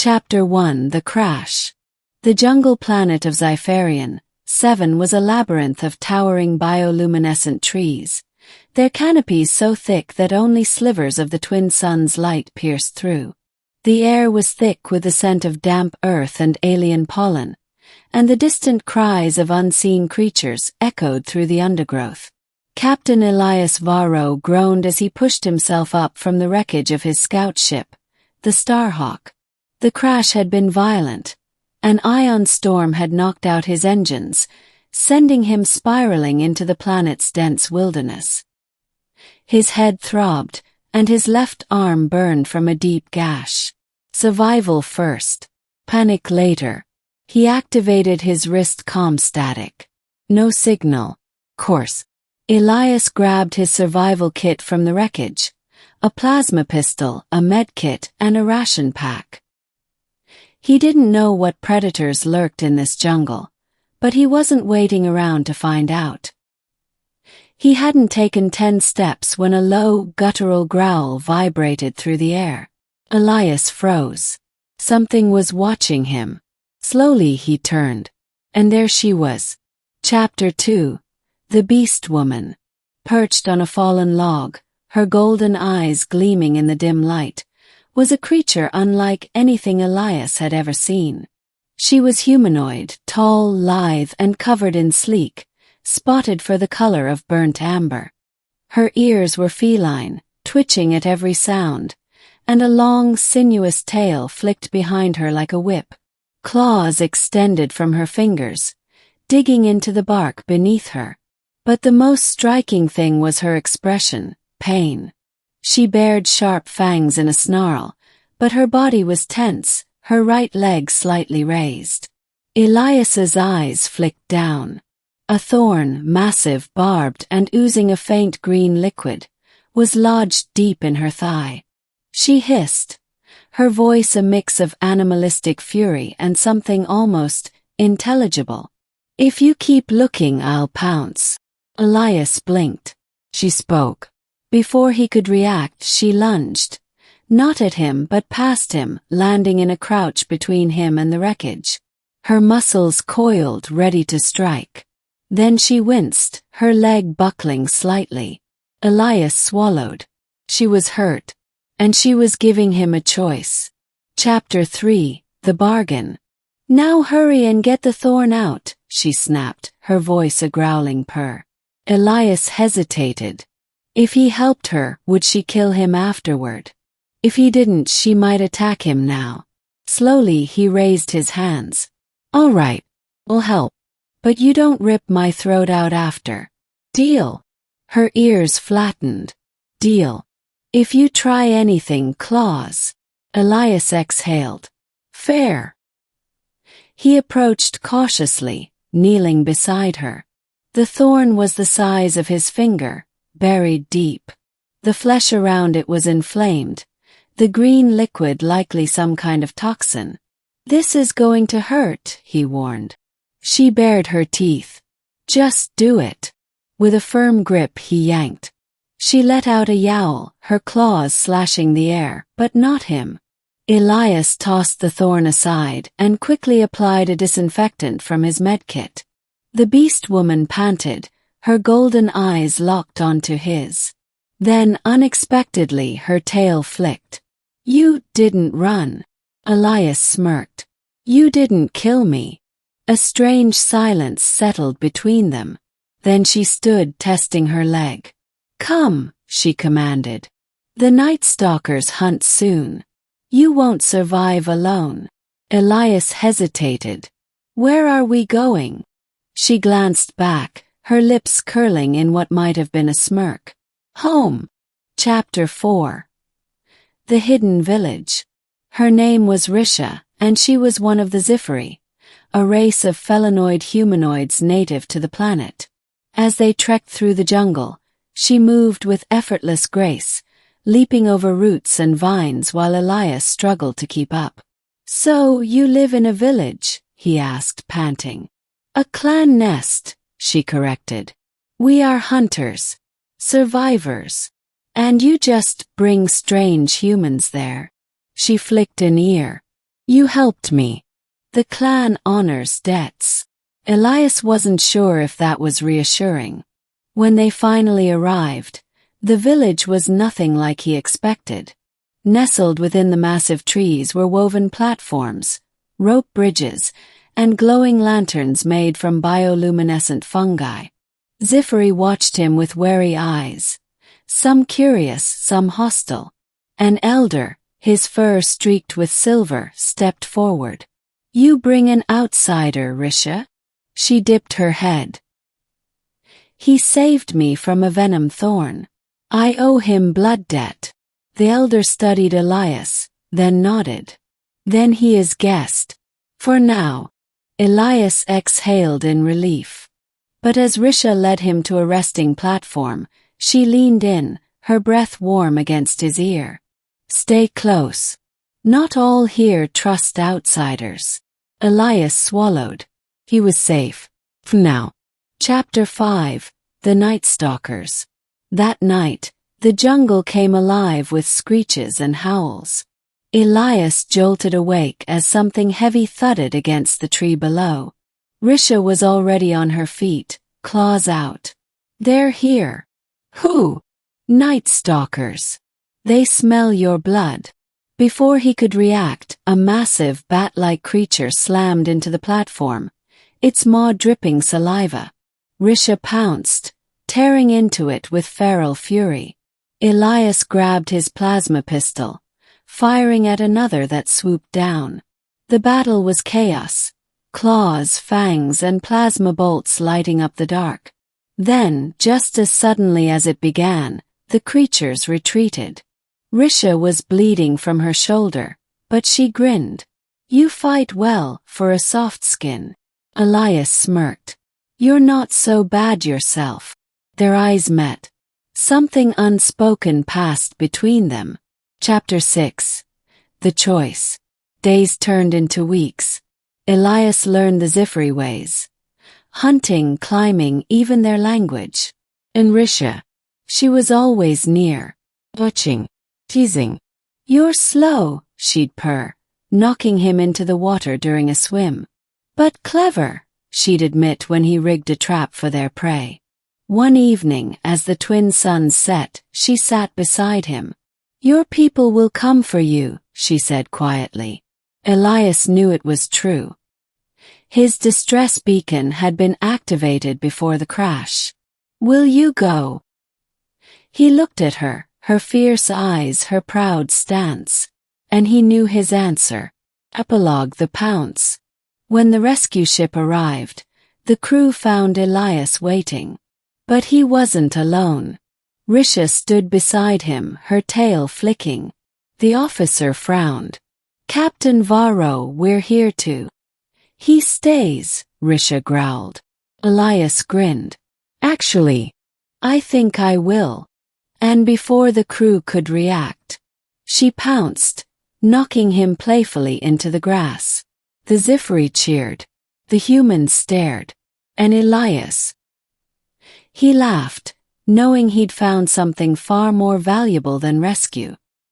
Chapter 1: The Crash. The jungle planet of Xipherion 7 was a labyrinth of towering bioluminescent trees, their canopies so thick that only slivers of the twin sun's light pierced through. The air was thick with the scent of damp earth and alien pollen, and the distant cries of unseen creatures echoed through the undergrowth. Captain Elias Varro groaned as he pushed himself up from the wreckage of his scout ship, the Starhawk. The crash had been violent. An ion storm had knocked out his engines, sending him spiraling into the planet's dense wilderness. His head throbbed, and his left arm burned from a deep gash. Survival first, panic later. He activated his wrist comm static. No signal. Course. Elias grabbed his survival kit from the wreckage, a plasma pistol, a med kit, and a ration pack. He didn't know what predators lurked in this jungle, but he wasn't waiting around to find out. He hadn't taken 10 steps when a low, guttural growl vibrated through the air. Elias froze. Something was watching him. Slowly he turned, and there she was. Chapter 2: The Beastwoman. Perched on a fallen log, her golden eyes gleaming in the dim light, was a creature unlike anything Elias had ever seen. She was humanoid, tall, lithe, and covered in sleek, spotted for the color of burnt amber. Her ears were feline, twitching at every sound, and a long, sinuous tail flicked behind her like a whip. Claws extended from her fingers, digging into the bark beneath her. But the most striking thing was her expression, pain. She bared sharp fangs in a snarl, but her body was tense, her right leg slightly raised. Elias's eyes flicked down. A thorn, massive, barbed, and oozing a faint green liquid, was lodged deep in her thigh. She hissed, her voice a mix of animalistic fury and something almost intelligible. "If you keep looking, I'll pounce." Elias blinked. She spoke. Before he could react, she lunged, not at him but past him, landing in a crouch between him and the wreckage. Her muscles coiled, ready to strike. Then she winced, her leg buckling slightly. Elias swallowed. She was hurt, and she was giving him a choice. Chapter 3: The Bargain. "Now hurry and get the Thorn Out," she snapped, her voice a growling purr. Elias hesitated. If he helped her, would she kill him afterward? If he didn't, she might attack him now. Slowly he raised his hands. "All right, I'll help. But you don't rip my throat out after. Deal?" Her ears flattened. "Deal. If you try anything, claws." Elias exhaled. "Fair." He approached cautiously, kneeling beside her. The thorn was the size of his finger, buried deep. The flesh around it was inflamed, the green liquid likely some kind of toxin. "This is going to hurt," he warned. She bared her teeth. "Just do it." With a firm grip he yanked. She let out a yowl, her claws slashing the air, but not him. Elias tossed the thorn aside and quickly applied a disinfectant from his medkit. The Beastwoman panted, her golden eyes locked onto his. Then, unexpectedly, her tail flicked. "You didn't run." Elias smirked. "You didn't kill me." A strange silence settled between them. Then she stood testing her leg. "Come," she commanded. "The Night-Stalkers hunt soon. You won't survive alone." Elias hesitated. "Where are we going?" She glanced back, her lips curling in what might have been a smirk. "Home." Chapter 4: The Hidden Village. Her name was Risha, and she was one of the Xipheri, a race of felinoid humanoids native to the planet. As they trekked through the jungle, she moved with effortless grace, leaping over roots and vines while Elias struggled to keep up. "So, you live in a village?" he asked, panting. "A clan nest," she corrected. "We are hunters, survivors. And you just bring strange humans there." She flicked an ear. You helped me. The clan honors debts. Elias wasn't sure if that was reassuring. When they finally arrived, the village was nothing like he expected. Nestled within the massive trees were woven platforms, rope bridges, and glowing lanterns made from bioluminescent fungi. Zifiri watched him with wary eyes, some curious, some hostile. An elder, his fur streaked with silver, stepped forward. You bring an outsider, Risha? She dipped her head. He saved me from a venom thorn. I owe him blood debt. The elder studied Elias, then nodded. Then he is guest. For now. Elias exhaled in relief. But as Risha led him to a resting platform, she leaned in, her breath warm against his ear. Stay close. Not all here trust outsiders. Elias swallowed. He was safe. For now. Chapter 5. The Night-Stalkers. That night, the jungle came alive with screeches and howls. Elias jolted awake as something heavy thudded against the tree below. Risha was already on her feet, claws out. They're here. Who? Night-Stalkers. They smell your blood. Before he could react, a massive bat-like creature slammed into the platform, its maw dripping saliva. Risha pounced, tearing into it with feral fury. Elias grabbed his plasma pistol, firing at another that swooped down. The battle was chaos, claws, fangs, and plasma bolts lighting up the dark. Then, just as suddenly as it began, the creatures retreated. Risha was bleeding from her shoulder, but she grinned. You fight well, for a soft skin. Elias smirked. You're not so bad yourself. Their eyes met. Something unspoken passed between them. Chapter 6. The Choice. Days turned into weeks. Elias learned the Zifiri ways. Hunting, climbing, even their language. And Risha. She was always near. Watching. Teasing. You're slow, she'd purr, knocking him into the water during a swim. But clever, she'd admit when he rigged a trap for their prey. One evening, as the twin suns set, she sat beside him. Your people will come for you, she said quietly. Elias knew it was true. His distress beacon had been activated before the crash. Will you go? He looked at her, her fierce eyes, her proud stance. And he knew his answer. Epilogue: The Pounce. When the rescue ship arrived, the crew found Elias waiting. But he wasn't alone. Risha stood beside him, her tail flicking. The officer frowned. Captain Varro, we're here to. He stays, Risha growled. Elias grinned. Actually, I think I will. And before the crew could react, she pounced, knocking him playfully into the grass. The Zifiri cheered. The humans stared. And Elias. He laughed, knowing he'd found something far more valuable than rescue.